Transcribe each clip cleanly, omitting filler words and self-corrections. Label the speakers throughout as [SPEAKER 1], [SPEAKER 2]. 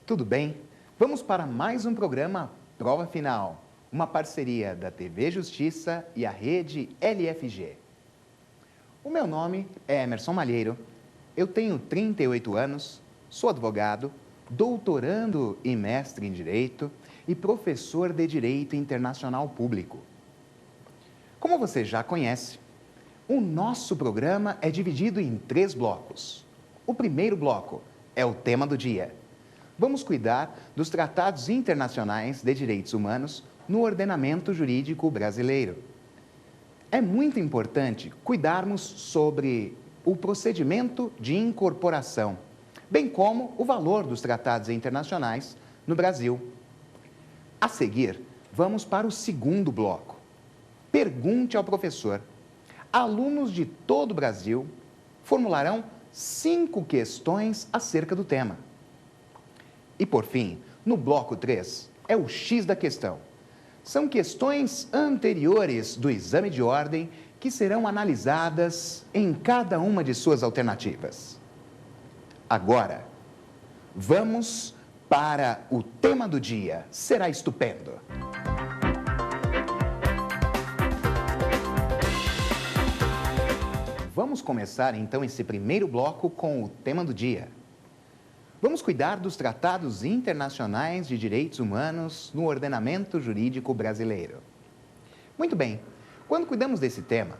[SPEAKER 1] Tudo bem? Vamos para mais um programa Prova Final, uma parceria da TV Justiça e a rede LFG. O meu nome é Emerson Malheiro, eu tenho 38 anos, sou advogado, doutorando e mestre em Direito e professor de Direito Internacional Público. Como você já conhece, o nosso programa é dividido em 3 blocos. O primeiro bloco é o tema do dia. Vamos cuidar dos tratados internacionais de direitos humanos no ordenamento jurídico brasileiro. É muito importante cuidarmos sobre o procedimento de incorporação, bem como o valor dos tratados internacionais no Brasil. A seguir, vamos para o segundo bloco. Pergunte ao professor. Alunos de todo o Brasil formularão 5 questões acerca do tema. E por fim, no bloco 3, é o X da questão. São questões anteriores do exame de ordem que serão analisadas em cada uma de suas alternativas. Agora, vamos para o tema do dia. Será estupendo! Vamos começar então esse primeiro bloco com o tema do dia. Vamos cuidar dos tratados internacionais de direitos humanos no ordenamento jurídico brasileiro. Muito bem, quando cuidamos desse tema,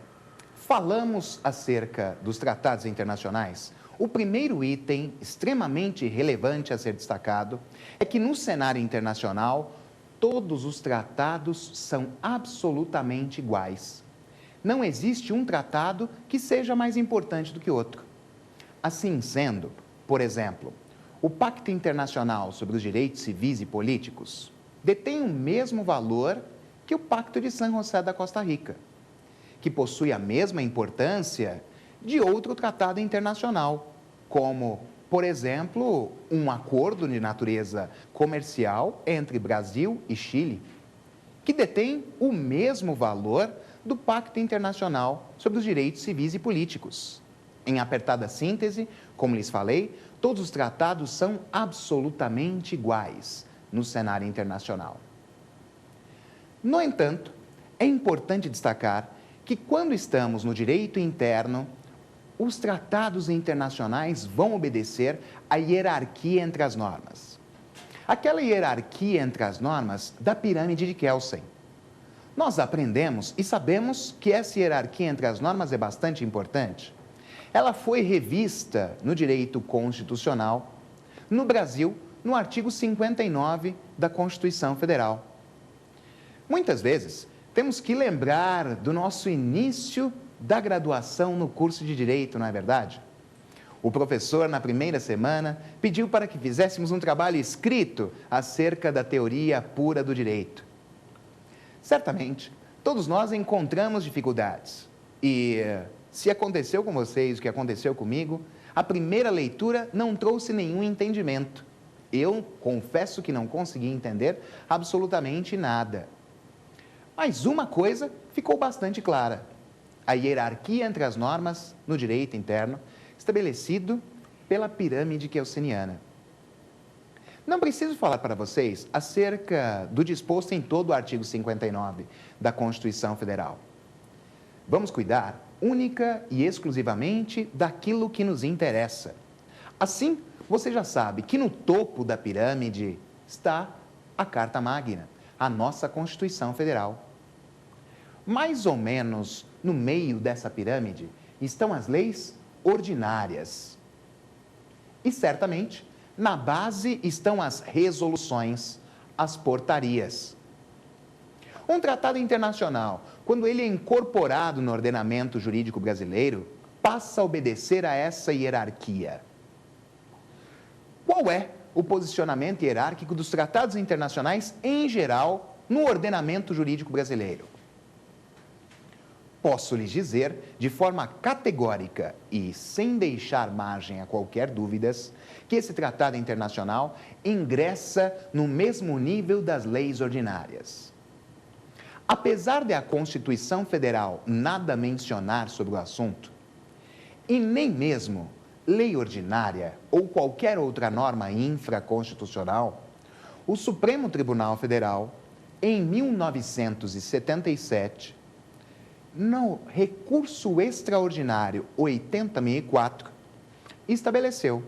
[SPEAKER 1] falamos acerca dos tratados internacionais. O primeiro item extremamente relevante a ser destacado é que no cenário internacional, todos os tratados são absolutamente iguais. Não existe um tratado que seja mais importante do que outro. Assim sendo, por exemplo, o Pacto Internacional sobre os Direitos Civis e Políticos detém o mesmo valor que o Pacto de San José da Costa Rica, que possui a mesma importância de outro tratado internacional, como, por exemplo, um acordo de natureza comercial entre Brasil e Chile, que detém o mesmo valor do Pacto Internacional sobre os Direitos Civis e Políticos. Em apertada síntese, como lhes falei, todos os tratados são absolutamente iguais no cenário internacional. No entanto, é importante destacar que quando estamos no direito interno, os tratados internacionais vão obedecer à hierarquia entre as normas. Aquela hierarquia entre as normas da pirâmide de Kelsen. Nós aprendemos e sabemos que essa hierarquia entre as normas é bastante importante. Ela foi revista no direito constitucional, no Brasil, no artigo 59 da Constituição Federal. Muitas vezes, temos que lembrar do nosso início da graduação no curso de Direito, não é verdade? O professor, na primeira semana, pediu para que fizéssemos um trabalho escrito acerca da teoria pura do direito. Certamente, todos nós encontramos dificuldades e, se aconteceu com vocês o que aconteceu comigo, a primeira leitura não trouxe nenhum entendimento. Eu confesso que não consegui entender absolutamente nada. Mas uma coisa ficou bastante clara: a hierarquia entre as normas no direito interno, estabelecido pela pirâmide kelseniana. Não preciso falar para vocês acerca do disposto em todo o artigo 59 da Constituição Federal. Vamos cuidar única e exclusivamente daquilo que nos interessa. Assim, você já sabe que no topo da pirâmide está a Carta Magna, a nossa Constituição Federal. Mais ou menos no meio dessa pirâmide estão as leis ordinárias. E certamente, na base estão as resoluções, as portarias. Um tratado internacional, quando ele é incorporado no ordenamento jurídico brasileiro, passa a obedecer a essa hierarquia. Qual é o posicionamento hierárquico dos tratados internacionais em geral no ordenamento jurídico brasileiro? Posso lhes dizer, de forma categórica e sem deixar margem a qualquer dúvidas, que esse tratado internacional ingressa no mesmo nível das leis ordinárias. Apesar de a Constituição Federal nada mencionar sobre o assunto, e nem mesmo lei ordinária ou qualquer outra norma infraconstitucional, o Supremo Tribunal Federal, em 1977, no recurso extraordinário 8064, estabeleceu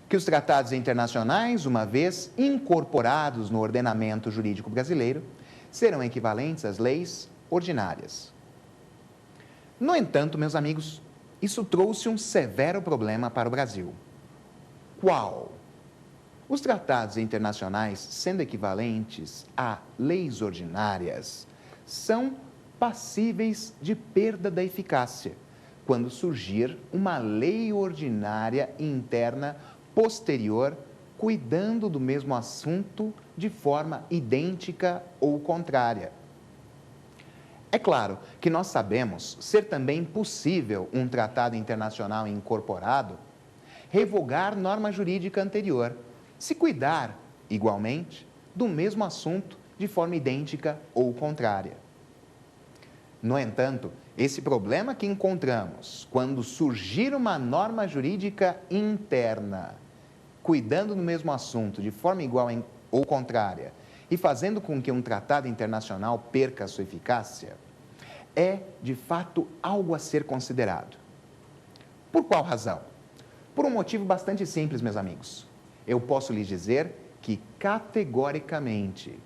[SPEAKER 1] que os tratados internacionais, uma vez incorporados no ordenamento jurídico brasileiro, serão equivalentes às leis ordinárias. No entanto, meus amigos, isso trouxe um severo problema para o Brasil. Qual? Os tratados internacionais, sendo equivalentes a leis ordinárias, são passíveis de perda da eficácia quando surgir uma lei ordinária interna posterior cuidando do mesmo assunto de forma idêntica ou contrária. É claro que nós sabemos ser também possível um tratado internacional incorporado revogar norma jurídica anterior, se cuidar, igualmente, do mesmo assunto de forma idêntica ou contrária. No entanto, esse problema que encontramos quando surgir uma norma jurídica interna, cuidando do mesmo assunto de forma igual ou contrária e fazendo com que um tratado internacional perca a sua eficácia, é, de fato, algo a ser considerado. Por qual razão? Por um motivo bastante simples, meus amigos. Eu posso lhes dizer que, categoricamente,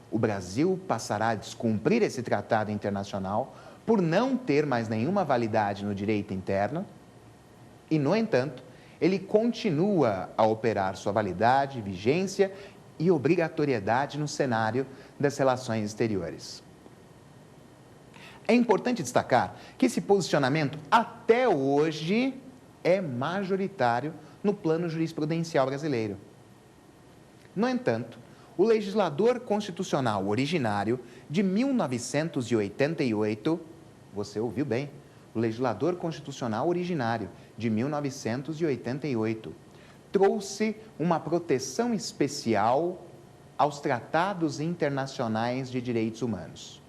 [SPEAKER 1] o Brasil passará a descumprir esse tratado internacional por não ter mais nenhuma validade no direito interno e, no entanto, ele continua a operar sua validade, vigência e obrigatoriedade no cenário das relações exteriores. É importante destacar que esse posicionamento, até hoje, é majoritário no plano jurisprudencial brasileiro. No entanto, o legislador constitucional originário de 1988, você ouviu bem, o legislador constitucional originário de 1988, trouxe uma proteção especial aos tratados internacionais de direitos humanos.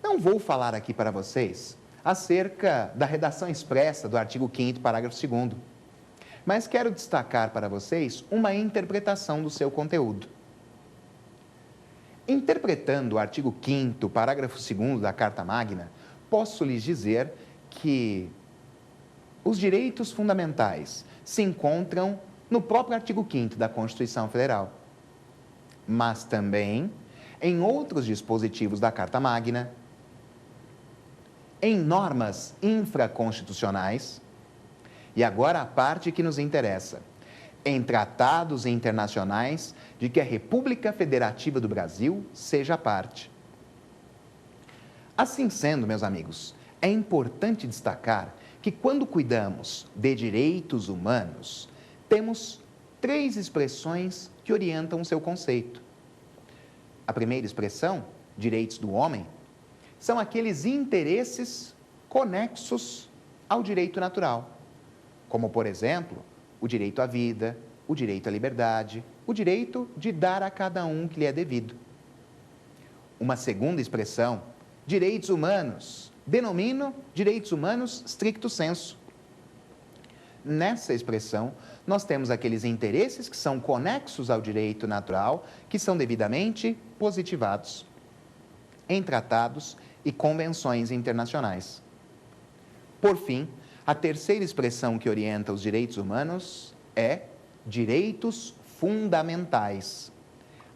[SPEAKER 1] Não vou falar aqui para vocês acerca da redação expressa do artigo 5º, parágrafo 2º, mas quero destacar para vocês uma interpretação do seu conteúdo. Interpretando o artigo 5º, parágrafo 2º da Carta Magna, posso lhes dizer que os direitos fundamentais se encontram no próprio artigo 5º da Constituição Federal, mas também em outros dispositivos da Carta Magna, em normas infraconstitucionais, e agora a parte que nos interessa, em tratados internacionais de que a República Federativa do Brasil seja parte. Assim sendo, meus amigos, é importante destacar que quando cuidamos de direitos humanos, temos 3 expressões que orientam o seu conceito. A primeira expressão, direitos do homem, são aqueles interesses conexos ao direito natural, como, por exemplo, o direito à vida, o direito à liberdade, o direito de dar a cada um o que lhe é devido. Uma segunda expressão, direitos humanos, denomino direitos humanos stricto sensu. Nessa expressão, nós temos aqueles interesses que são conexos ao direito natural, que são devidamente positivados em tratados e convenções internacionais. Por fim, a terceira expressão que orienta os direitos humanos é direitos fundamentais.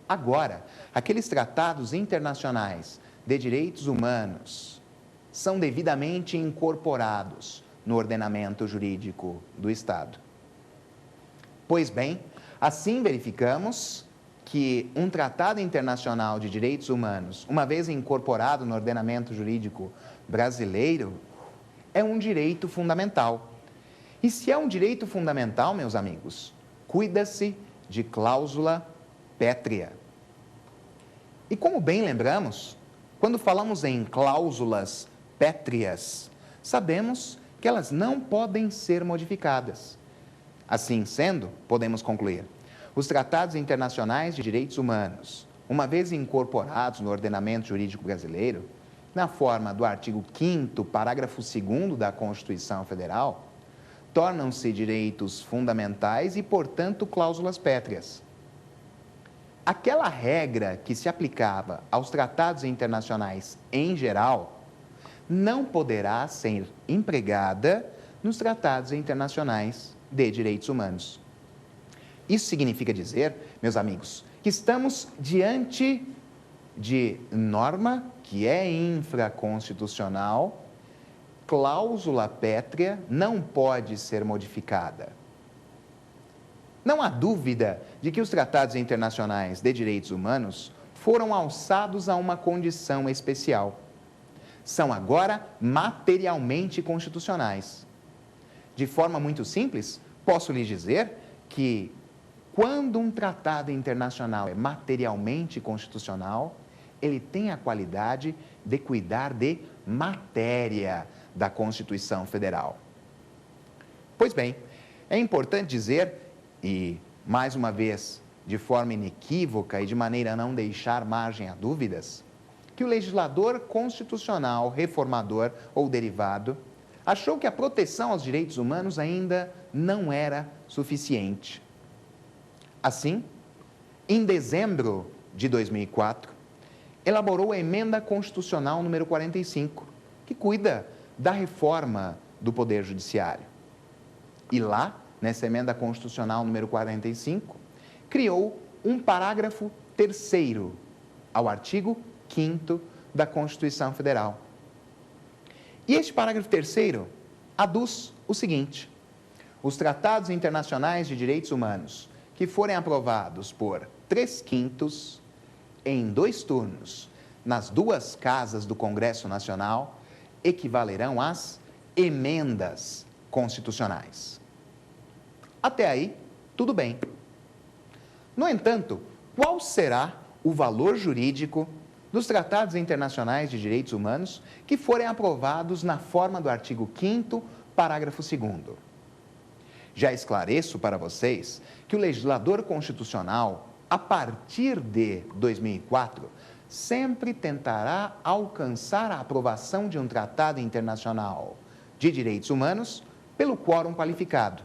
[SPEAKER 1] Agora, aqueles tratados internacionais de direitos humanos são devidamente incorporados no ordenamento jurídico do Estado. Pois bem, assim verificamos que um tratado internacional de direitos humanos, uma vez incorporado no ordenamento jurídico brasileiro, é um direito fundamental. E se é um direito fundamental, meus amigos, cuida-se de cláusula pétrea. E como bem lembramos, quando falamos em cláusulas pétreas, sabemos que elas não podem ser modificadas. Assim sendo, podemos concluir, os tratados internacionais de direitos humanos, uma vez incorporados no ordenamento jurídico brasileiro, na forma do artigo 5º, parágrafo 2º da Constituição Federal, tornam-se direitos fundamentais e, portanto, cláusulas pétreas. Aquela regra que se aplicava aos tratados internacionais em geral não poderá ser empregada nos tratados internacionais de direitos humanos. Isso significa dizer, meus amigos, que estamos diante de norma que é infraconstitucional, cláusula pétrea, não pode ser modificada. Não há dúvida de que os tratados internacionais de direitos humanos foram alçados a uma condição especial. São agora materialmente constitucionais. De forma muito simples, posso lhes dizer que quando um tratado internacional é materialmente constitucional, ele tem a qualidade de cuidar de matéria da Constituição Federal. Pois bem, é importante dizer, e mais uma vez, de forma inequívoca e de maneira a não deixar margem a dúvidas, que o legislador constitucional, reformador ou derivado achou que a proteção aos direitos humanos ainda não era suficiente. Assim, em dezembro de 2004, elaborou a Emenda Constitucional número 45, que cuida da reforma do Poder Judiciário. E lá, nessa Emenda Constitucional número 45, criou um parágrafo 3º ao artigo 5º da Constituição Federal. E este parágrafo 3º aduz o seguinte: os tratados internacionais de direitos humanos que forem aprovados por 3/5 em 2 turnos nas 2 casas do Congresso Nacional equivalerão às emendas constitucionais. Até aí, tudo bem. No entanto, qual será o valor jurídico dos tratados internacionais de direitos humanos que forem aprovados na forma do artigo 5º, parágrafo 2º? Já esclareço para vocês que o legislador constitucional, a partir de 2004, sempre tentará alcançar a aprovação de um tratado internacional de direitos humanos pelo quórum qualificado.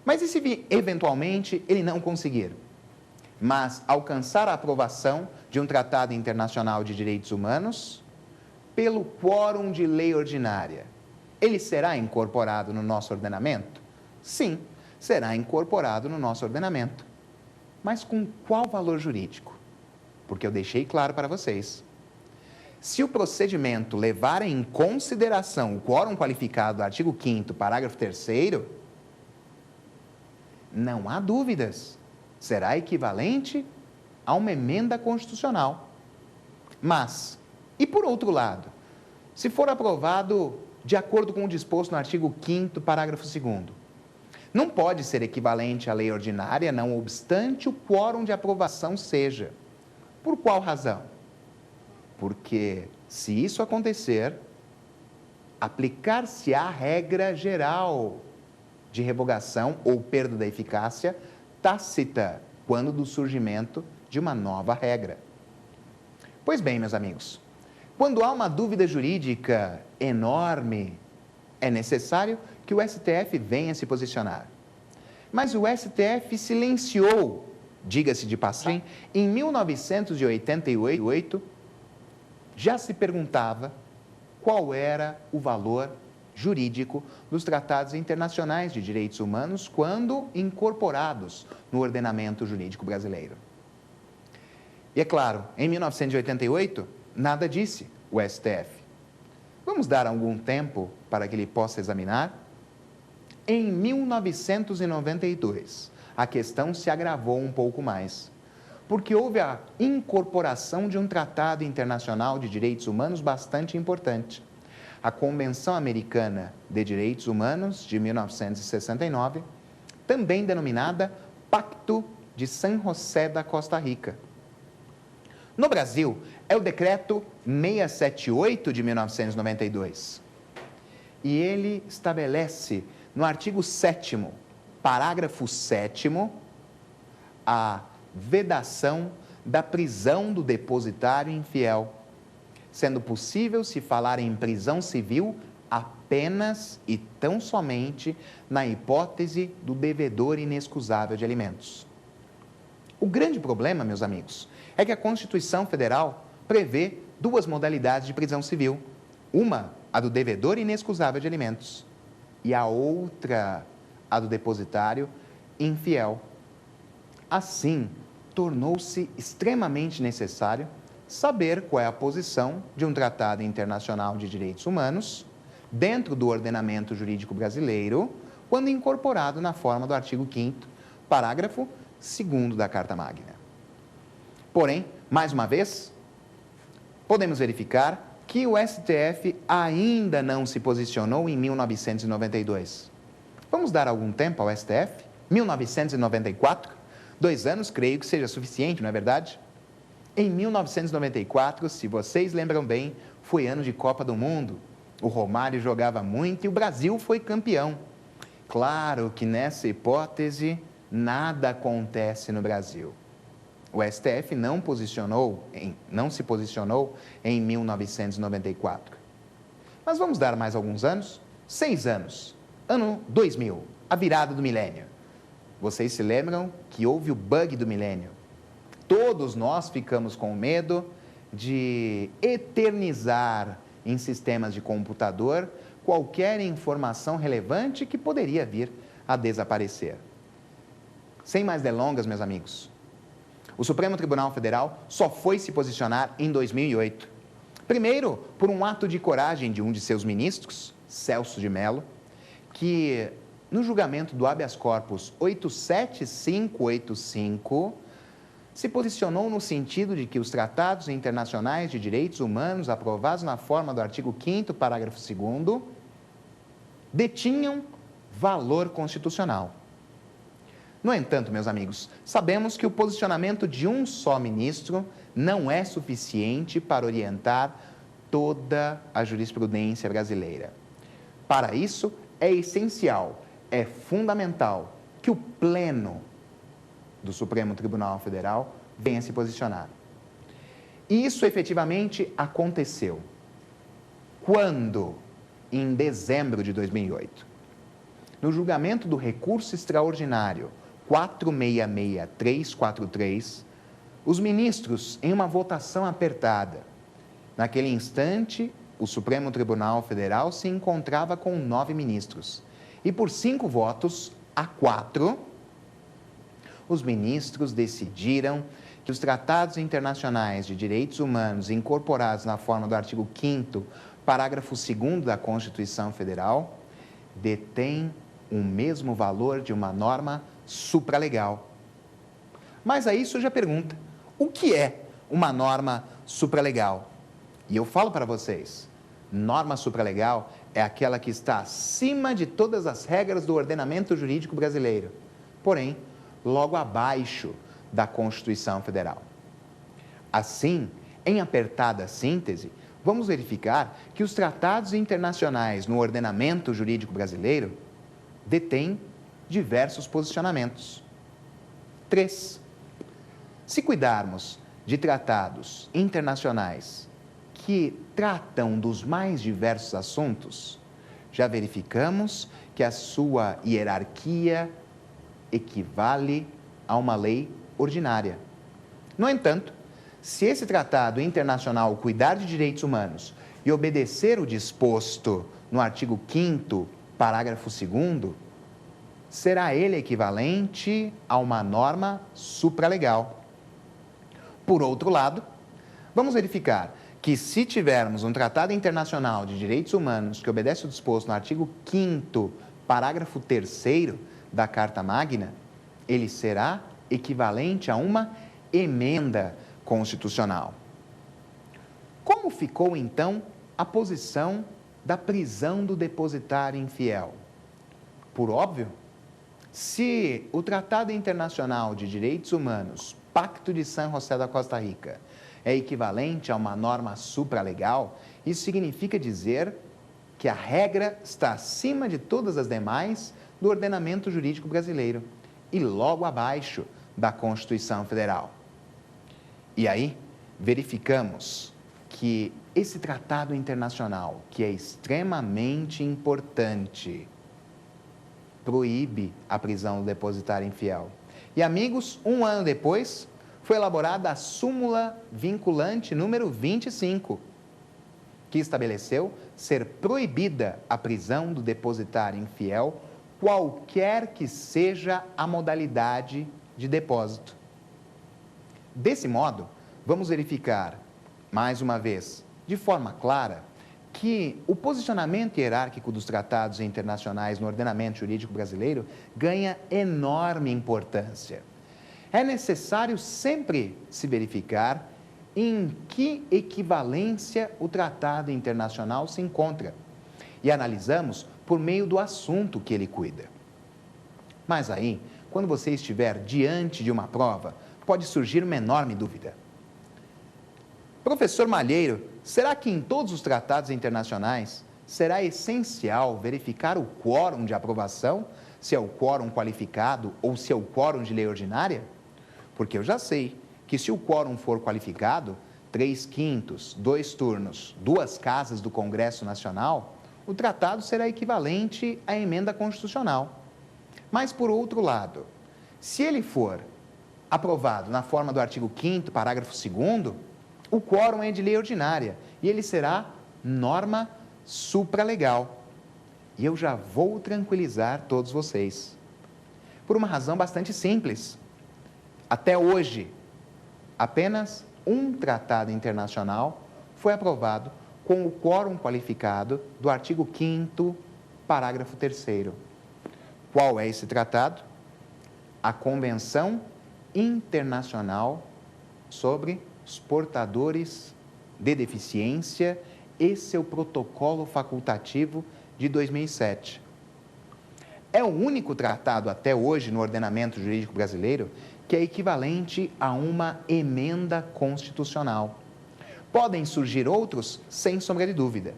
[SPEAKER 1] Mas e se eventualmente ele não conseguir, mas alcançar a aprovação de um tratado internacional de direitos humanos pelo quórum de lei ordinária? Ele será incorporado no nosso ordenamento? Sim, será incorporado no nosso ordenamento. Mas com qual valor jurídico? Porque eu deixei claro para vocês. Se o procedimento levar em consideração o quórum qualificado do artigo 5º, parágrafo 3º, não há dúvidas, será equivalente a uma emenda constitucional. Mas, e por outro lado, se for aprovado de acordo com o disposto no artigo 5º, parágrafo 2º, não pode ser equivalente à lei ordinária, não obstante o quórum de aprovação seja. Por qual razão? Porque, se isso acontecer, aplicar-se-á a regra geral de revogação ou perda da eficácia tácita quando do surgimento de uma nova regra. Pois bem, meus amigos, quando há uma dúvida jurídica enorme, é necessário que o STF venha se posicionar. Mas o STF silenciou, diga-se de passagem, em 1988, já se perguntava qual era o valor jurídico dos tratados internacionais de direitos humanos quando incorporados no ordenamento jurídico brasileiro. E é claro, em 1988, nada disse o STF. Vamos dar algum tempo para que ele possa examinar? Em 1992, a questão se agravou um pouco mais, porque houve a incorporação de um tratado internacional de direitos humanos bastante importante, a Convenção Americana de Direitos Humanos de 1969, também denominada Pacto de San José da Costa Rica. No Brasil, é o Decreto 678 de 1992. E ele estabelece, no artigo 7º, parágrafo 7º, a vedação da prisão do depositário infiel, sendo possível se falar em prisão civil apenas e tão somente na hipótese do devedor inexcusável de alimentos. O grande problema, meus amigos, é que a Constituição Federal prevê duas modalidades de prisão civil. Uma, a do devedor inexcusável de alimentos, e a outra, a do depositário infiel. Assim, tornou-se extremamente necessário saber qual é a posição de um tratado internacional de direitos humanos dentro do ordenamento jurídico brasileiro, quando incorporado na forma do artigo 5º, parágrafo 2º da Carta Magna. Porém, mais uma vez, podemos verificar que o STF ainda não se posicionou em 1992. Vamos dar algum tempo ao STF? 1994? 2 anos, creio que seja suficiente, não é verdade? Em 1994, se vocês lembram bem, foi ano de Copa do Mundo. O Romário jogava muito e o Brasil foi campeão. Claro que nessa hipótese, nada acontece no Brasil. O STF não se posicionou em 1994. Mas vamos dar mais alguns anos? 6 anos. Ano 2000, a virada do milênio. Vocês se lembram que houve o bug do milênio? Todos nós ficamos com medo de eternizar em sistemas de computador qualquer informação relevante que poderia vir a desaparecer. Sem mais delongas, meus amigos, o Supremo Tribunal Federal só foi se posicionar em 2008. Primeiro, por um ato de coragem de um de seus ministros, Celso de Mello, que, no julgamento do habeas corpus 87585, se posicionou no sentido de que os tratados internacionais de direitos humanos aprovados na forma do artigo 5º, parágrafo 2º, detinham valor constitucional. No entanto, meus amigos, sabemos que o posicionamento de um só ministro não é suficiente para orientar toda a jurisprudência brasileira. Para isso, é essencial, é fundamental que o Pleno do Supremo Tribunal Federal venha se posicionar. E isso efetivamente aconteceu. Quando? Em dezembro de 2008. No julgamento do recurso extraordinário 466343, os ministros, em uma votação apertada, naquele instante, o Supremo Tribunal Federal se encontrava com 9 ministros. E por 5 votos a 4, os ministros decidiram que os tratados internacionais de direitos humanos incorporados na forma do artigo 5º, parágrafo 2º da Constituição Federal, detêm o mesmo valor de uma norma supralegal. Mas aí surge a pergunta: o que é uma norma supralegal? E eu falo para vocês, norma supralegal é aquela que está acima de todas as regras do ordenamento jurídico brasileiro, porém, logo abaixo da Constituição Federal. Assim, em apertada síntese, vamos verificar que os tratados internacionais no ordenamento jurídico brasileiro detêm diversos posicionamentos. 3. Se cuidarmos de tratados internacionais que tratam dos mais diversos assuntos, já verificamos que a sua hierarquia equivale a uma lei ordinária. No entanto, se esse tratado internacional cuidar de direitos humanos e obedecer o disposto no artigo 5º, parágrafo 2º, será ele equivalente a uma norma supralegal. Por outro lado, vamos verificar que se tivermos um tratado internacional de direitos humanos que obedece o disposto no artigo 5º, parágrafo 3º da Carta Magna, ele será equivalente a uma emenda constitucional. Como ficou, então, a posição da prisão do depositário infiel? Por óbvio, se o Tratado Internacional de Direitos Humanos, Pacto de San José da Costa Rica, é equivalente a uma norma supralegal, isso significa dizer que a regra está acima de todas as demais do ordenamento jurídico brasileiro e logo abaixo da Constituição Federal. E aí, verificamos que esse tratado internacional, que é extremamente importante, proíbe a prisão do depositário infiel. E, amigos, um ano depois, foi elaborada a súmula vinculante número 25, que estabeleceu ser proibida a prisão do depositário infiel, qualquer que seja a modalidade de depósito. Desse modo, vamos verificar, mais uma vez, de forma clara, que o posicionamento hierárquico dos tratados internacionais no ordenamento jurídico brasileiro ganha enorme importância. É necessário sempre se verificar em que equivalência o tratado internacional se encontra e analisamos por meio do assunto que ele cuida. Mas aí, quando você estiver diante de uma prova, pode surgir uma enorme dúvida. Professor Malheiro, será que em todos os tratados internacionais será essencial verificar o quórum de aprovação, se é o quórum qualificado ou se é o quórum de lei ordinária? Porque eu já sei que se o quórum for qualificado, 3/5, 2 turnos, 2 casas do Congresso Nacional, o tratado será equivalente à emenda constitucional. Mas, por outro lado, se ele for aprovado na forma do artigo 5º, parágrafo 2º, o quórum é de lei ordinária e ele será norma supralegal. E eu já vou tranquilizar todos vocês. Por uma razão bastante simples. Até hoje, apenas um tratado internacional foi aprovado com o quórum qualificado do artigo 5º, parágrafo 3º. Qual é esse tratado? A Convenção Internacional sobre os Portadores de Deficiência e seu protocolo facultativo de 2007. É o único tratado até hoje no ordenamento jurídico brasileiro que é equivalente a uma emenda constitucional. Podem surgir outros, sem sombra de dúvida,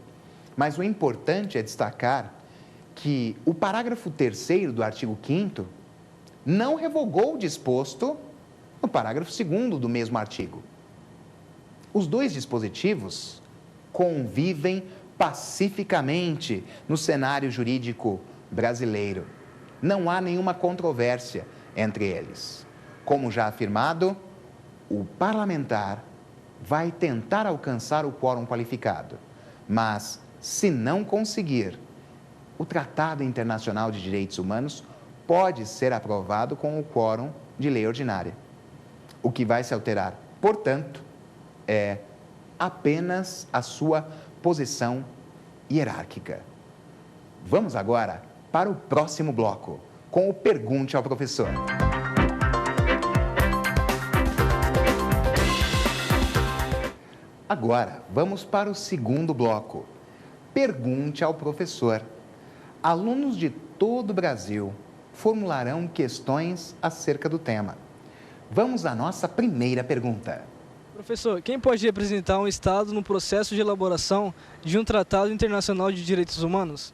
[SPEAKER 1] mas o importante é destacar que o parágrafo 3º do artigo 5º não revogou o disposto no parágrafo 2º do mesmo artigo. Os dois dispositivos convivem pacificamente no cenário jurídico brasileiro. Não há nenhuma controvérsia entre eles. Como já afirmado, o parlamentar vai tentar alcançar o quórum qualificado, mas, se não conseguir, o Tratado Internacional de Direitos Humanos pode ser aprovado com o quórum de lei ordinária. O que vai se alterar, portanto, é apenas a sua posição hierárquica. Vamos agora para o próximo bloco, com o Pergunte ao Professor. Agora, vamos para o segundo bloco. Pergunte ao Professor. Alunos de todo o Brasil formularão questões acerca do tema. Vamos à nossa primeira pergunta.
[SPEAKER 2] Professor, quem pode representar um Estado no processo de elaboração de um Tratado Internacional de Direitos Humanos?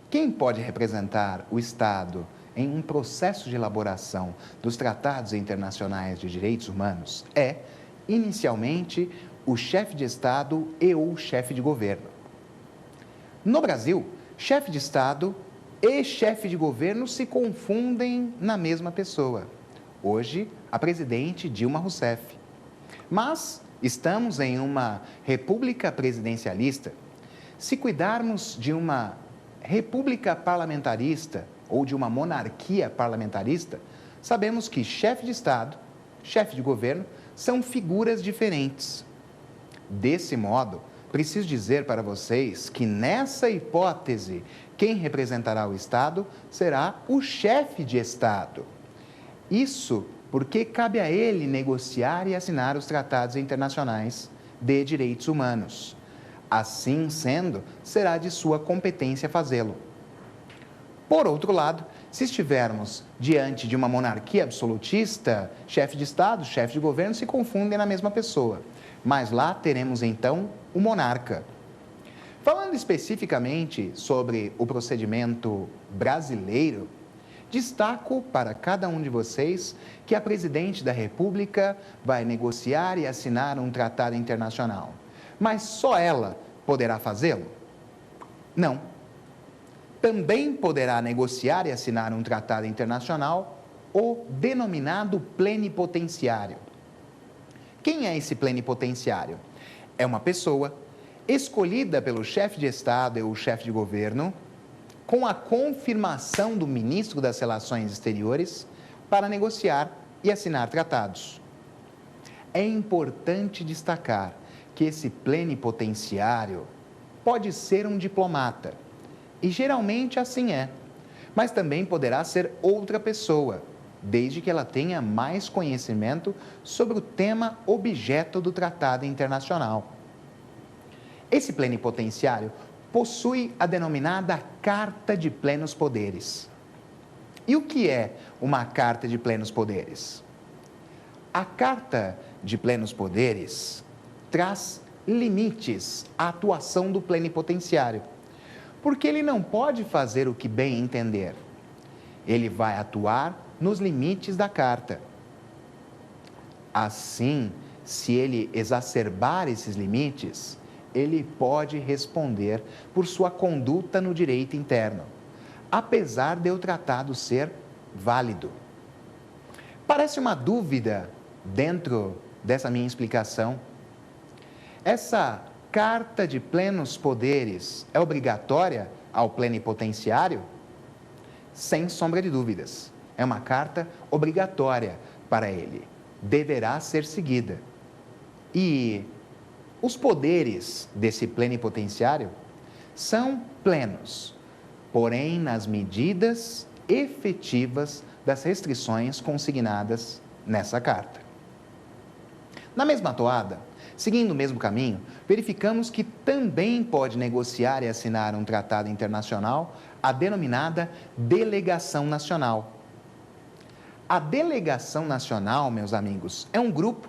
[SPEAKER 1] Quem pode representar o Estado em um processo de elaboração dos tratados internacionais de direitos humanos é, inicialmente, o chefe de Estado e ou chefe de governo. No Brasil, chefe de Estado e chefe de governo se confundem na mesma pessoa. Hoje, a presidente Dilma Rousseff. Mas estamos em uma república presidencialista. Se cuidarmos de uma república parlamentarista ou de uma monarquia parlamentarista, sabemos que chefe de Estado, chefe de governo, são figuras diferentes. Desse modo, preciso dizer para vocês que nessa hipótese, quem representará o Estado será o chefe de Estado. Isso porque cabe a ele negociar e assinar os tratados internacionais de direitos humanos. Assim sendo, será de sua competência fazê-lo. Por outro lado, se estivermos diante de uma monarquia absolutista, chefe de Estado, chefe de governo se confundem na mesma pessoa. Mas lá teremos então o monarca. Falando especificamente sobre o procedimento brasileiro, destaco para cada um de vocês que a presidente da República vai negociar e assinar um tratado internacional. Mas só ela poderá fazê-lo? Não. Também poderá negociar e assinar um tratado internacional o denominado plenipotenciário. Quem é esse plenipotenciário? É uma pessoa escolhida pelo chefe de Estado ou chefe de governo, com a confirmação do ministro das Relações Exteriores, para negociar e assinar tratados. É importante destacar que esse plenipotenciário pode ser um diplomata, e geralmente assim é, mas também poderá ser outra pessoa, desde que ela tenha mais conhecimento sobre o tema objeto do tratado internacional. Esse plenipotenciário possui a denominada Carta de Plenos Poderes. E o que é uma Carta de Plenos Poderes? A Carta de Plenos Poderes traz limites à atuação do plenipotenciário, porque ele não pode fazer o que bem entender. Ele vai atuar nos limites da carta. Assim, se ele exacerbar esses limites, ele pode responder por sua conduta no direito interno, apesar de o tratado ser válido. Parece uma dúvida dentro dessa minha explicação. Essa Carta de Plenos Poderes é obrigatória ao plenipotenciário? Sem sombra de dúvidas. É uma carta obrigatória para ele. Deverá ser seguida. E os poderes desse plenipotenciário são plenos, porém nas medidas efetivas das restrições consignadas nessa carta. Na mesma toada, seguindo o mesmo caminho, verificamos que também pode negociar e assinar um tratado internacional, a denominada Delegação Nacional. A Delegação Nacional, meus amigos, é um grupo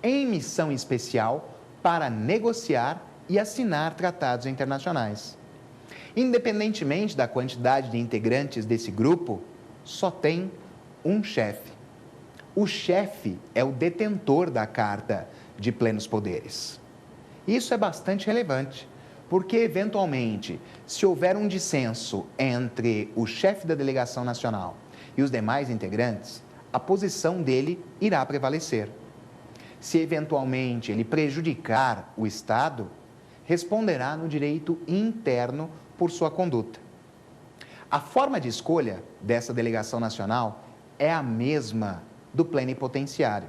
[SPEAKER 1] em missão especial para negociar e assinar tratados internacionais. Independentemente da quantidade de integrantes desse grupo, só tem um chefe. O chefe é o detentor da Carta de Plenos Poderes. Isso é bastante relevante, porque, eventualmente, se houver um dissenso entre o chefe da delegação nacional e os demais integrantes, a posição dele irá prevalecer. Se, eventualmente, ele prejudicar o Estado, responderá no direito interno por sua conduta. A forma de escolha dessa delegação nacional é a mesma do plenipotenciário.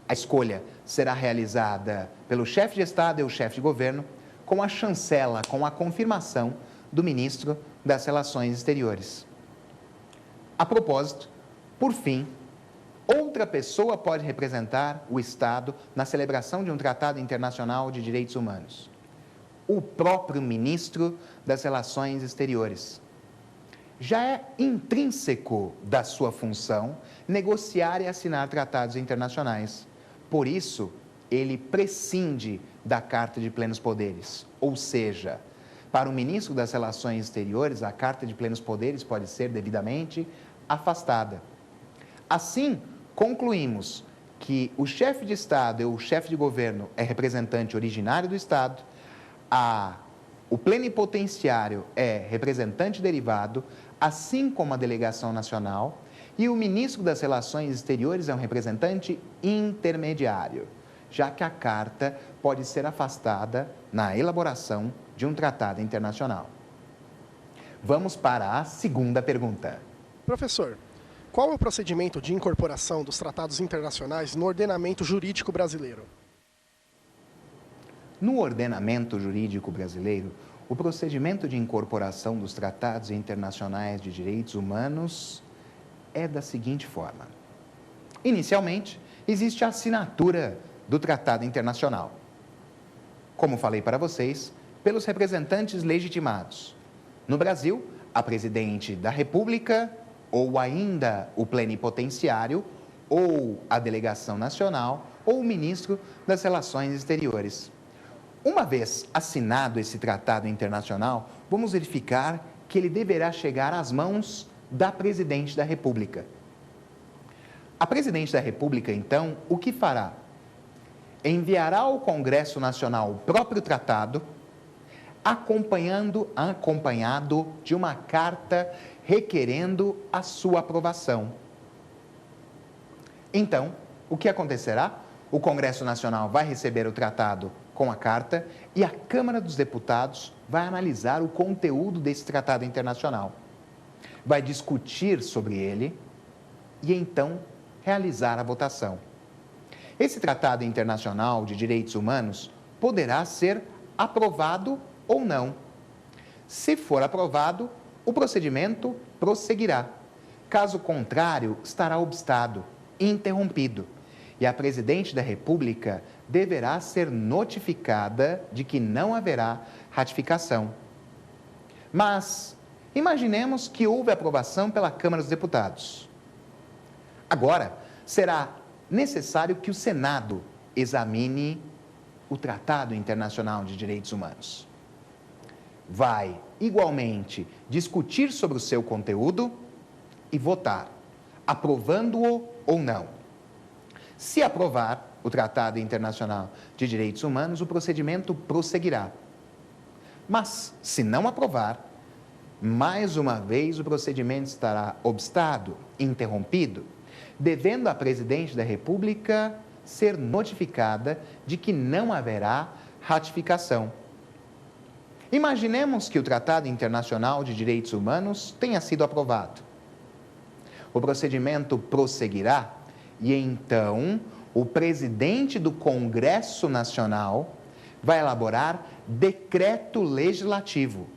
[SPEAKER 1] A escolha será realizada pelo chefe de Estado e o chefe de governo, com a chancela, com a confirmação do ministro das Relações Exteriores. A propósito, por fim, outra pessoa pode representar o Estado na celebração de um tratado internacional de direitos humanos. O próprio ministro das Relações Exteriores. Já é intrínseco da sua função negociar e assinar tratados internacionais. Por isso, ele prescinde da Carta de Plenos Poderes. Ou seja, para o ministro das Relações Exteriores, a Carta de Plenos Poderes pode ser devidamente afastada. Assim, concluímos que o chefe de Estado ou o chefe de governo é representante originário do Estado, o plenipotenciário é representante derivado, assim como a delegação nacional, e o ministro das Relações Exteriores é um representante intermediário, já que a carta pode ser afastada na elaboração de um tratado internacional. Vamos para a segunda pergunta.
[SPEAKER 3] Professor, qual é o procedimento de incorporação dos tratados internacionais no ordenamento jurídico brasileiro?
[SPEAKER 1] No ordenamento jurídico brasileiro, o procedimento de incorporação dos tratados internacionais de direitos humanos é da seguinte forma. Inicialmente, existe a assinatura do tratado internacional. Como falei para vocês, pelos representantes legitimados. No Brasil, a presidente da República, ou ainda o plenipotenciário, ou a delegação nacional, ou o ministro das Relações Exteriores. Uma vez assinado esse tratado internacional, vamos verificar que ele deverá chegar às mãos da presidente da República. A presidente da República, então, o que fará? enviará ao Congresso Nacional o próprio tratado, acompanhado de uma carta requerendo a sua aprovação. Então, o que acontecerá? O Congresso Nacional vai receber o tratado com a carta e a Câmara dos Deputados vai analisar o conteúdo desse tratado internacional. Vai discutir sobre ele e então realizar a votação. Esse tratado internacional de direitos humanos poderá ser aprovado ou não. Se for aprovado, o procedimento prosseguirá. Caso contrário, estará obstado, interrompido, e a Presidente da República deverá ser notificada de que não haverá ratificação. Mas imaginemos que houve aprovação pela Câmara dos Deputados. Agora, será necessário que o Senado examine o Tratado Internacional de Direitos Humanos. Vai, igualmente, discutir sobre o seu conteúdo e votar, aprovando-o ou não. Se aprovar o Tratado Internacional de Direitos Humanos, o procedimento prosseguirá. Mas, se não aprovar, mais uma vez o procedimento estará obstado, interrompido, devendo a Presidente da República ser notificada de que não haverá ratificação. Imaginemos que o Tratado Internacional de Direitos Humanos tenha sido aprovado. O procedimento prosseguirá e então o presidente do Congresso Nacional vai elaborar decreto legislativo,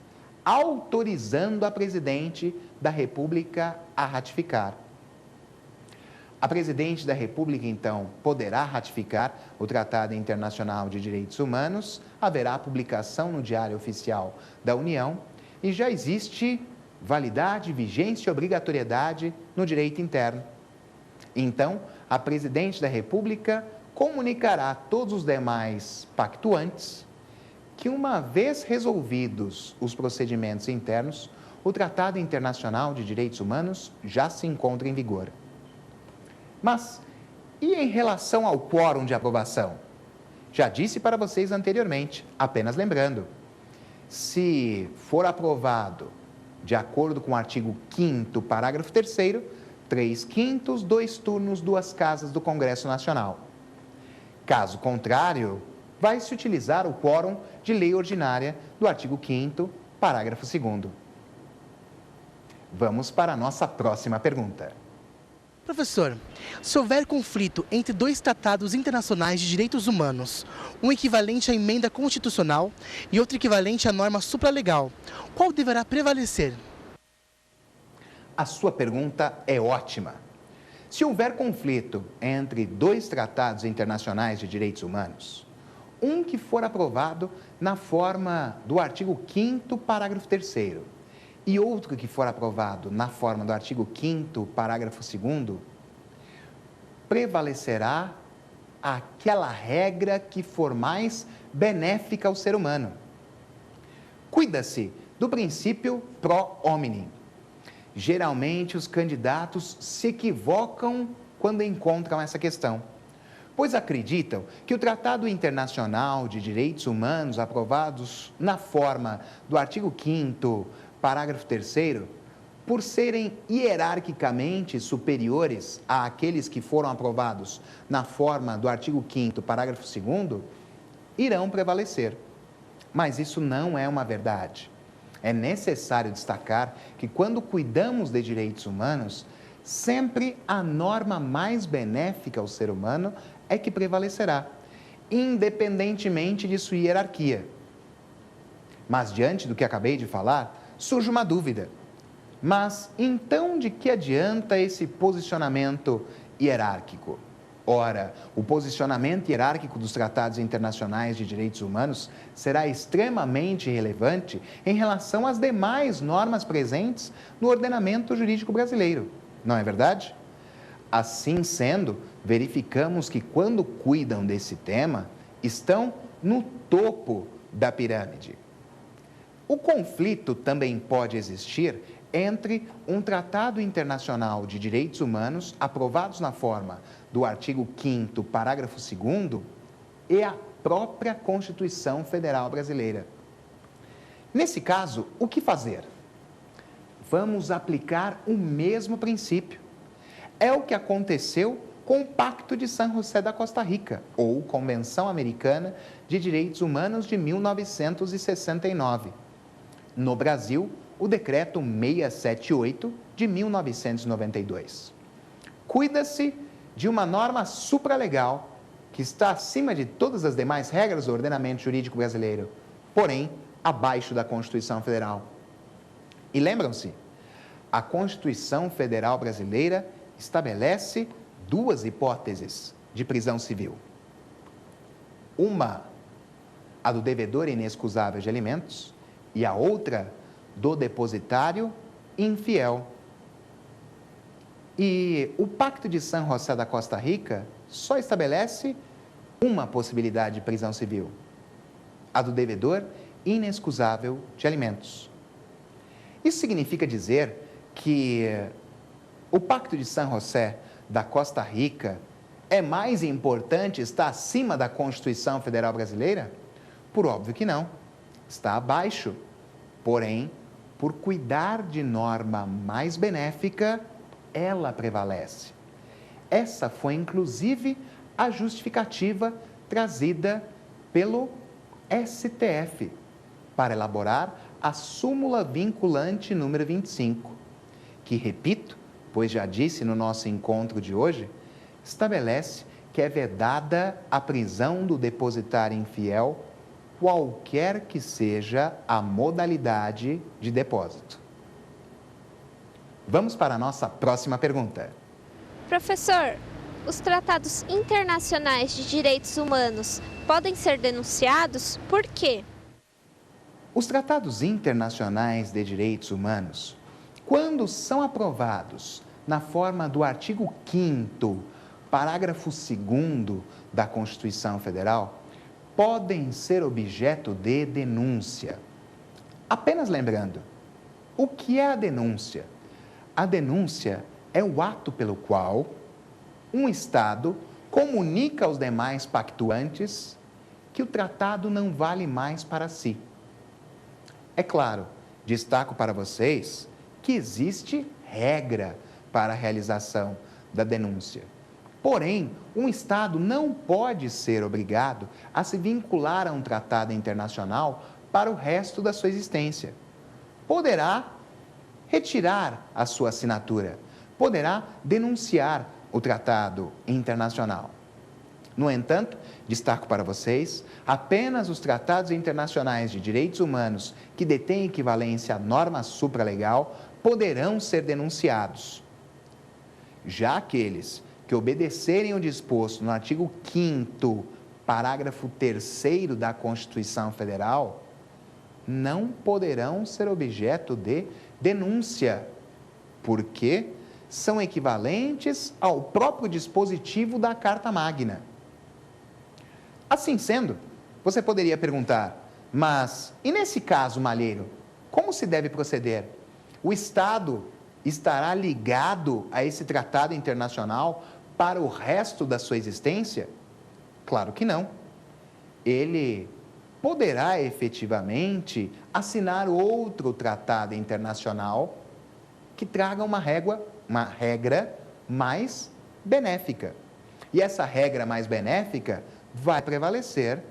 [SPEAKER 1] autorizando a Presidente da República a ratificar. A Presidente da República, então, poderá ratificar o Tratado Internacional de Direitos Humanos, haverá publicação no Diário Oficial da União e já existe validade, vigência e obrigatoriedade no direito interno. Então, a Presidente da República comunicará a todos os demais pactuantes que, uma vez resolvidos os procedimentos internos, o Tratado Internacional de Direitos Humanos já se encontra em vigor. Mas, e em relação ao quórum de aprovação? Já disse para vocês anteriormente, apenas lembrando. Se for aprovado, de acordo com o artigo 5º, parágrafo 3º, 3/5, 2 turnos, 2 casas do Congresso Nacional. Caso contrário, vai-se utilizar o quórum de lei ordinária do artigo 5º, parágrafo 2º. Vamos para a nossa próxima pergunta.
[SPEAKER 4] Professor, se houver conflito entre 2 tratados internacionais de direitos humanos, um equivalente à emenda constitucional e outro equivalente à norma supralegal, qual deverá prevalecer?
[SPEAKER 1] A sua pergunta é ótima. Se houver conflito entre 2 tratados internacionais de direitos humanos, um que for aprovado na forma do artigo 5º, parágrafo 3º, e outro que for aprovado na forma do artigo 5º, parágrafo 2º, prevalecerá aquela regra que for mais benéfica ao ser humano. Cuida-se do princípio pro hominem. Geralmente, os candidatos se equivocam quando encontram essa questão, pois acreditam que o Tratado Internacional de Direitos Humanos, aprovados na forma do artigo 5º, parágrafo 3º, por serem hierarquicamente superiores àqueles que foram aprovados na forma do artigo 5º, parágrafo 2º, irão prevalecer. Mas isso não é uma verdade. É necessário destacar que, quando cuidamos de direitos humanos, sempre a norma mais benéfica ao ser humano é que prevalecerá, independentemente de sua hierarquia. Mas, diante do que acabei de falar, surge uma dúvida. Mas, então, de que adianta esse posicionamento hierárquico? Ora, o posicionamento hierárquico dos tratados internacionais de direitos humanos será extremamente relevante em relação às demais normas presentes no ordenamento jurídico brasileiro, não é verdade? Assim sendo, verificamos que, quando cuidam desse tema, estão no topo da pirâmide. O conflito também pode existir entre um tratado internacional de direitos humanos, aprovados na forma do artigo 5º, parágrafo 2º, e a própria Constituição Federal Brasileira. Nesse caso, o que fazer? Vamos aplicar o mesmo princípio. É o que aconteceu com o Pacto de San José da Costa Rica, ou Convenção Americana de Direitos Humanos de 1969. No Brasil, o Decreto 678 de 1992. Cuida-se de uma norma supralegal que está acima de todas as demais regras do ordenamento jurídico brasileiro, porém, abaixo da Constituição Federal. E lembram-se, a Constituição Federal Brasileira estabelece duas hipóteses de prisão civil. Uma, a do devedor inexcusável de alimentos, e a outra, do depositário infiel. E o Pacto de San José da Costa Rica só estabelece uma possibilidade de prisão civil, a do devedor inexcusável de alimentos. Isso significa dizer que o Pacto de San José da Costa Rica é mais importante, está acima da Constituição Federal Brasileira? Por óbvio que não, está abaixo. Porém, por cuidar de norma mais benéfica, ela prevalece. Essa foi, inclusive, a justificativa trazida pelo STF para elaborar a súmula vinculante número 25, que, repito, pois já disse no nosso encontro de hoje, estabelece que é vedada a prisão do depositário infiel, qualquer que seja a modalidade de depósito. Vamos para a nossa próxima pergunta.
[SPEAKER 5] Professor, os tratados internacionais de direitos humanos podem ser denunciados? Por quê?
[SPEAKER 1] Os tratados internacionais de direitos humanos, quando são aprovados na forma do artigo 5º, parágrafo 2º da Constituição Federal, podem ser objeto de denúncia. Apenas lembrando, o que é a denúncia? A denúncia é o ato pelo qual um Estado comunica aos demais pactuantes que o tratado não vale mais para si. É claro, destaco para vocês que existe regra para a realização da denúncia. Porém, um Estado não pode ser obrigado a se vincular a um tratado internacional para o resto da sua existência. Poderá retirar a sua assinatura, poderá denunciar o tratado internacional. No entanto, destaco para vocês, apenas os tratados internacionais de direitos humanos que detêm equivalência à norma supralegal poderão ser denunciados. Já aqueles que obedecerem o disposto no artigo 5º, parágrafo 3º da Constituição Federal, não poderão ser objeto de denúncia, porque são equivalentes ao próprio dispositivo da Carta Magna. Assim sendo, você poderia perguntar, mas e nesse caso, Malheiro, como se deve proceder? O Estado estará ligado a esse tratado internacional para o resto da sua existência? Claro que não. Ele poderá efetivamente assinar outro tratado internacional que traga uma regra mais benéfica. E essa regra mais benéfica vai prevalecer,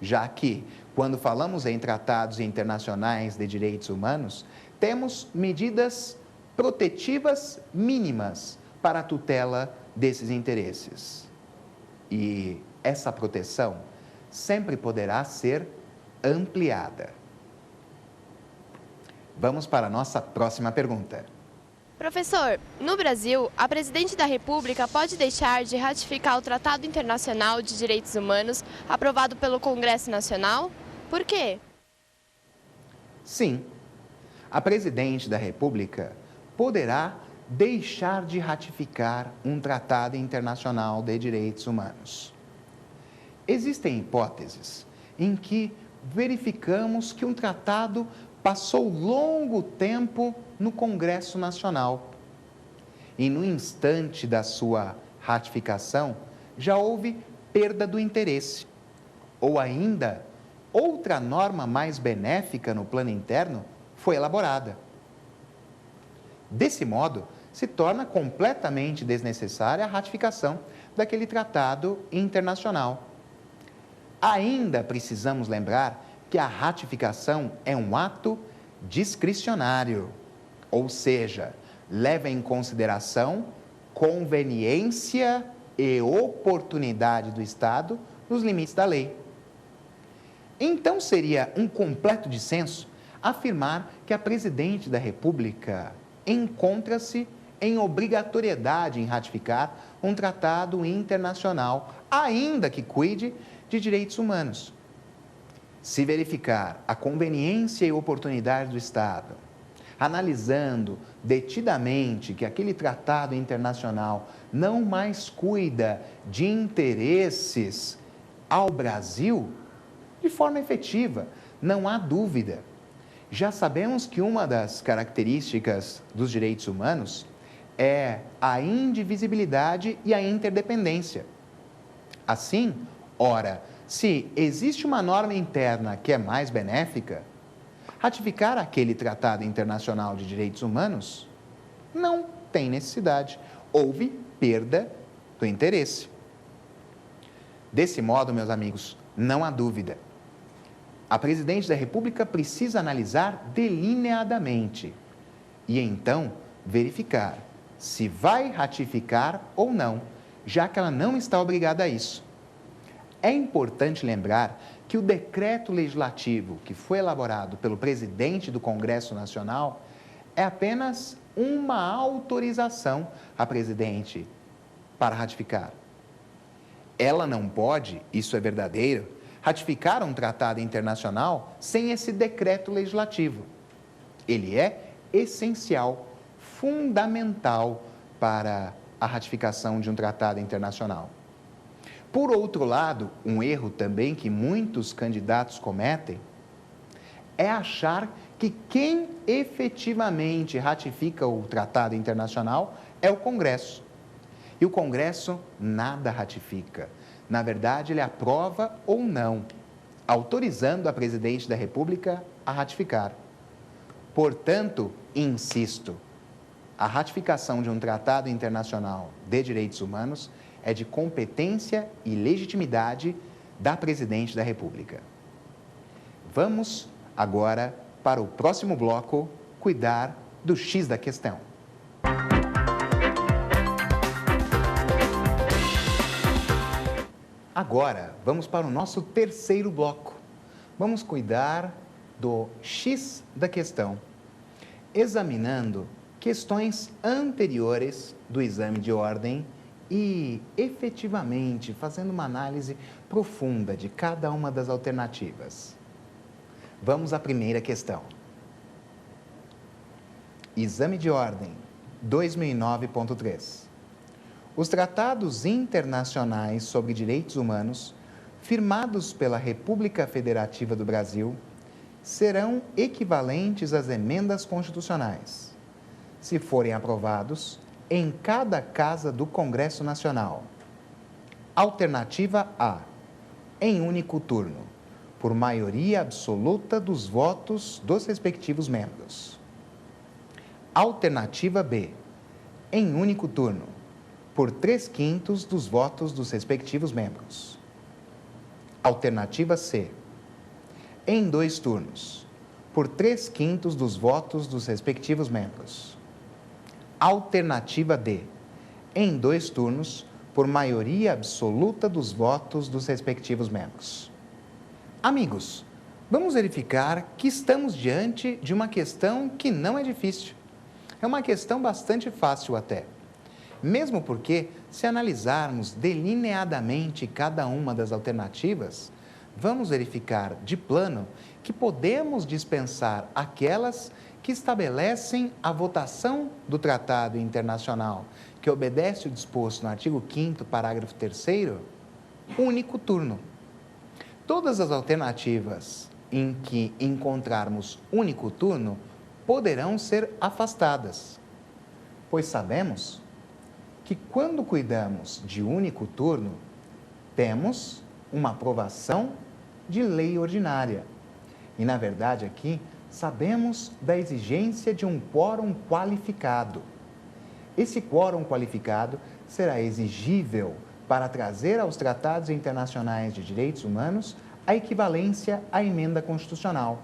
[SPEAKER 1] já que, quando falamos em tratados internacionais de direitos humanos, temos medidas protetivas mínimas para a tutela desses interesses. E essa proteção sempre poderá ser ampliada. Vamos para a nossa próxima pergunta.
[SPEAKER 6] Professor, no Brasil, a Presidente da República pode deixar de ratificar o Tratado Internacional de Direitos Humanos aprovado pelo Congresso Nacional? Por quê?
[SPEAKER 1] Sim, a Presidente da República poderá deixar de ratificar um tratado internacional de direitos humanos. Existem hipóteses em que verificamos que um tratado passou longo tempo no Congresso Nacional e, no instante da sua ratificação, já houve perda do interesse. ou ainda outra norma mais benéfica no plano interno foi elaborada. Desse modo, se torna completamente desnecessária a ratificação daquele tratado internacional. Ainda precisamos lembrar que a ratificação é um ato discricionário, ou seja, leva em consideração conveniência e oportunidade do Estado nos limites da lei. Então, seria um completo dissenso afirmar que a Presidente da República encontra-se em obrigatoriedade em ratificar um tratado internacional, ainda que cuide de direitos humanos. Se verificar a conveniência e oportunidade do Estado, analisando detidamente que aquele tratado internacional não mais cuida de interesses ao Brasil, de forma efetiva, não há dúvida. Já sabemos que uma das características dos direitos humanos é a indivisibilidade e a interdependência. Assim, ora, se existe uma norma interna que é mais benéfica, ratificar aquele tratado internacional de direitos humanos não tem necessidade. Houve perda do interesse. Desse modo, meus amigos, não há dúvida. A Presidente da República precisa analisar delineadamente e então verificar se vai ratificar ou não, já que ela não está obrigada a isso. É importante lembrar que o decreto legislativo que foi elaborado pelo presidente do Congresso Nacional é apenas uma autorização à presidente para ratificar. Ela não pode, isso é verdadeiro, ratificar um tratado internacional sem esse decreto legislativo. Ele é essencial, fundamental para a ratificação de um tratado internacional. Por outro lado, um erro também que muitos candidatos cometem é achar que quem efetivamente ratifica o tratado internacional é o Congresso. E o Congresso nada ratifica. Na verdade, ele aprova ou não, autorizando a Presidente da República a ratificar. Portanto, insisto, a ratificação de um tratado internacional de direitos humanos é de competência e legitimidade da Presidente da República. Vamos agora para o próximo bloco cuidar do X da questão. Agora, vamos para o nosso terceiro bloco. Vamos cuidar do X da questão, examinando questões anteriores do exame de ordem e, efetivamente, fazendo uma análise profunda de cada uma das alternativas. Vamos à primeira questão. Exame de ordem 2009.3. Os tratados internacionais sobre direitos humanos, firmados pela República Federativa do Brasil, serão equivalentes às emendas constitucionais, se forem aprovados em cada casa do Congresso Nacional. Alternativa A, em único turno, por maioria absoluta dos votos dos respectivos membros. Alternativa B, em único turno, por 3/5 dos votos dos respectivos membros. Alternativa C, em 2 turnos, por 3/5 dos votos dos respectivos membros. Alternativa D, em 2 turnos, por maioria absoluta dos votos dos respectivos membros. Amigos, vamos verificar que estamos diante de uma questão que não é difícil. É uma questão bastante fácil até. Mesmo porque, se analisarmos delineadamente cada uma das alternativas, vamos verificar de plano que podemos dispensar aquelas que estabelecem a votação do tratado internacional, que obedece o disposto no artigo 5º, parágrafo 3º, único turno. Todas as alternativas em que encontrarmos único turno poderão ser afastadas, pois sabemos que quando cuidamos de único turno, temos uma aprovação de lei ordinária. E, na verdade, aqui sabemos da exigência de um quórum qualificado. Esse quórum qualificado será exigível para trazer aos tratados internacionais de direitos humanos a equivalência à emenda constitucional.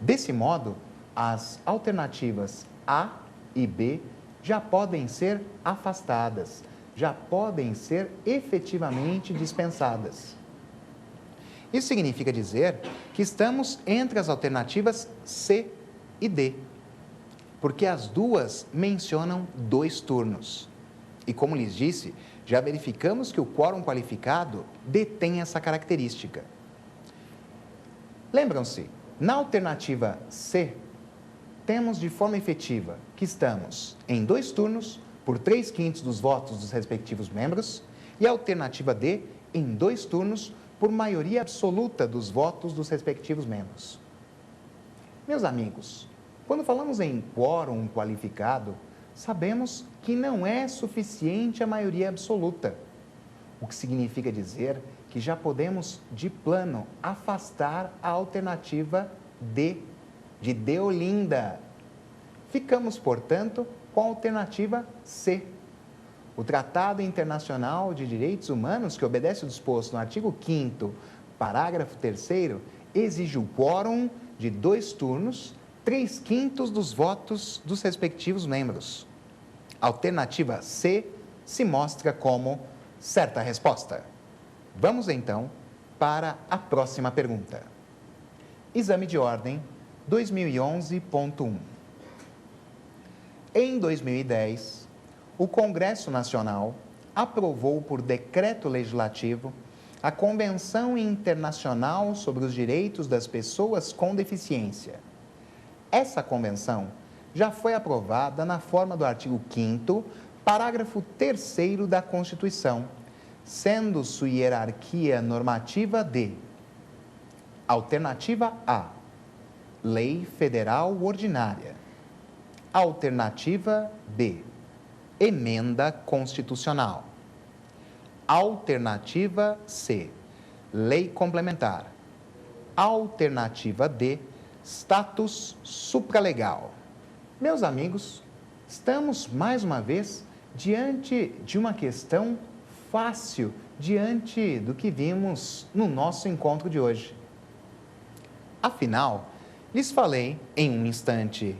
[SPEAKER 1] Desse modo, as alternativas A e B já podem ser afastadas, já podem ser efetivamente dispensadas. Isso significa dizer que estamos entre as alternativas C e D, porque as duas mencionam 2 turnos. E como lhes disse, já verificamos que o quórum qualificado detém essa característica. Lembram-se, na alternativa C, temos de forma efetiva que estamos em 2 turnos por 3/5 dos votos dos respectivos membros e a alternativa D em 2 turnos por maioria absoluta dos votos dos respectivos membros. Meus amigos, quando falamos em quórum qualificado, sabemos que não é suficiente a maioria absoluta, o que significa dizer que já podemos, de plano, afastar a alternativa D, de Deolinda. Ficamos, portanto, com a alternativa C. O Tratado Internacional de Direitos Humanos, que obedece o disposto no artigo 5º, parágrafo 3º, exige o quórum de 2 turnos, 3/5 dos votos dos respectivos membros. A alternativa C se mostra como certa resposta. Vamos, então, para a próxima pergunta. Exame de ordem 2011.1. Em 2010, o Congresso Nacional aprovou por decreto legislativo a Convenção Internacional sobre os Direitos das Pessoas com Deficiência. Essa convenção já foi aprovada na forma do artigo 5º, parágrafo 3º da Constituição, sendo sua hierarquia normativa de: alternativa A, Lei Federal Ordinária; alternativa B, Emenda Constitucional; alternativa C, Lei Complementar; alternativa D, Status Supralegal. Meus amigos, estamos mais uma vez diante de uma questão fácil, diante do que vimos no nosso encontro de hoje. Afinal, lhes falei em um instante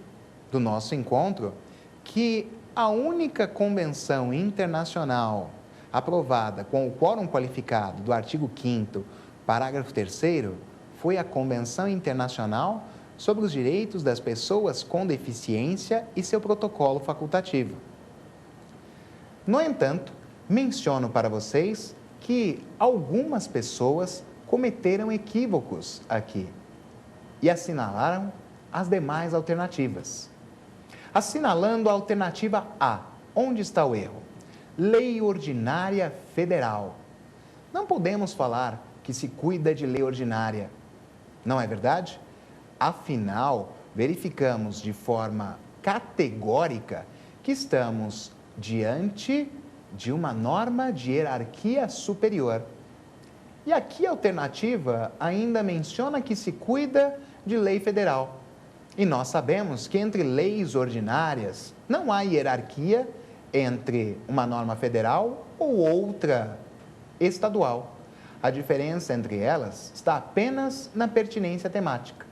[SPEAKER 1] do nosso encontro que a única convenção internacional aprovada com o quórum qualificado do artigo 5º, parágrafo 3º, foi a Convenção Internacional sobre os Direitos das Pessoas com Deficiência e seu protocolo facultativo. No entanto, menciono para vocês que algumas pessoas cometeram equívocos aqui e assinalaram as demais alternativas. Assinalando a alternativa A, onde está o erro? Lei Ordinária Federal. Não podemos falar que se cuida de lei ordinária, não é verdade? Afinal, verificamos de forma categórica que estamos diante de uma norma de hierarquia superior. E aqui a alternativa ainda menciona que se cuida de lei federal. E nós sabemos que entre leis ordinárias não há hierarquia entre uma norma federal ou outra estadual. A diferença entre elas está apenas na pertinência temática.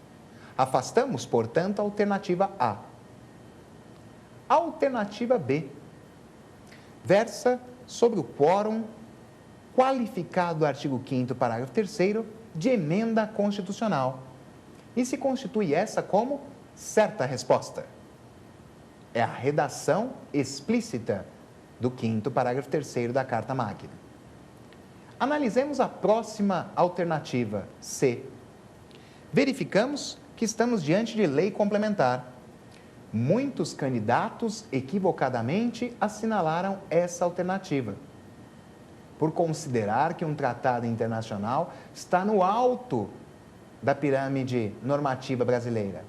[SPEAKER 1] Afastamos, portanto, a alternativa A. A alternativa B versa sobre o quórum qualificado do artigo 5º, parágrafo 3º, de emenda constitucional. E se constitui essa como certa resposta. É a redação explícita do 5º, parágrafo 3º da Carta Magna. Analisemos a próxima alternativa, C. Verificamos que estamos diante de lei complementar. Muitos candidatos equivocadamente assinalaram essa alternativa, por considerar que um tratado internacional está no alto da pirâmide normativa brasileira.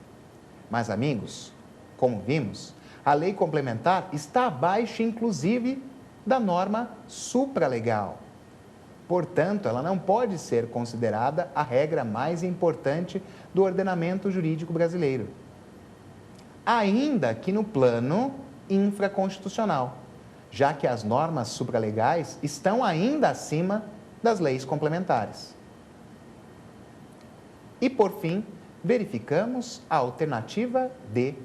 [SPEAKER 1] Mas, amigos, como vimos, a lei complementar está abaixo, inclusive, da norma supralegal. Portanto, ela não pode ser considerada a regra mais importante do ordenamento jurídico brasileiro, ainda que no plano infraconstitucional, já que as normas supralegais estão ainda acima das leis complementares. E, por fim, verificamos a alternativa D,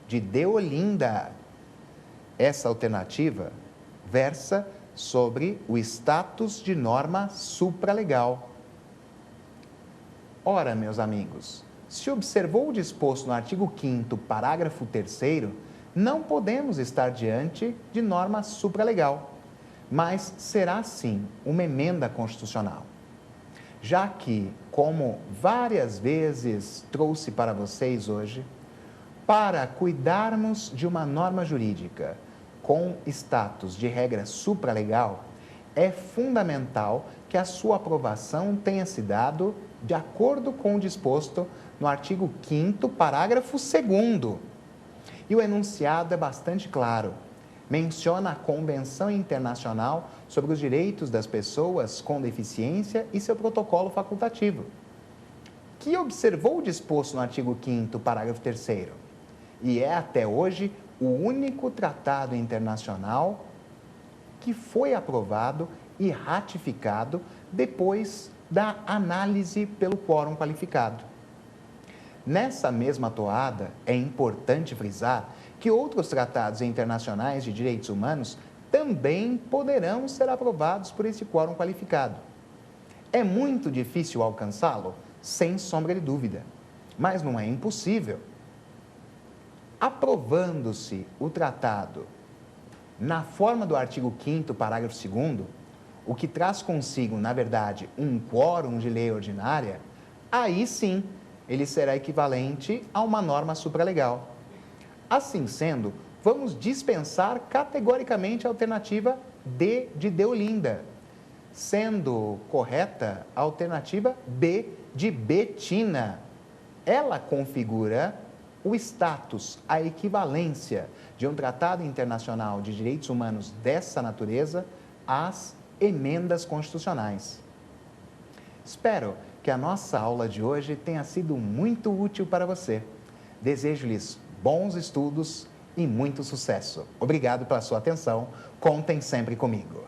[SPEAKER 1] de Deolinda. Essa alternativa versa sobre o status de norma supralegal. Ora, meus amigos, se observou o disposto no artigo 5º, parágrafo 3º, não podemos estar diante de norma supralegal, mas será sim uma emenda constitucional. Já que, como várias vezes trouxe para vocês hoje, para cuidarmos de uma norma jurídica com status de regra supralegal, é fundamental que a sua aprovação tenha se dado de acordo com o disposto no artigo 5º, parágrafo 2º. E o enunciado é bastante claro. Menciona a Convenção Internacional sobre os Direitos das Pessoas com Deficiência e seu protocolo facultativo, que observou o disposto no artigo 5º, parágrafo 3º, e é até hoje o único tratado internacional que foi aprovado e ratificado depois da análise pelo quórum qualificado. Nessa mesma toada, é importante frisar que outros tratados internacionais de direitos humanos também poderão ser aprovados por esse quórum qualificado. É muito difícil alcançá-lo? Sem sombra de dúvida, mas não é impossível. Aprovando-se o tratado na forma do artigo 5º, parágrafo 2º, o que traz consigo, na verdade, um quórum de lei ordinária, aí sim ele será equivalente a uma norma supralegal. Assim sendo, vamos dispensar categoricamente a alternativa D de Deolinda, sendo correta a alternativa B de Betina. Ela configura o status, a equivalência de um tratado internacional de direitos humanos dessa natureza às emendas constitucionais. Espero que a nossa aula de hoje tenha sido muito útil para você. Desejo-lhes bons estudos e muito sucesso. Obrigado pela sua atenção. Contem sempre comigo.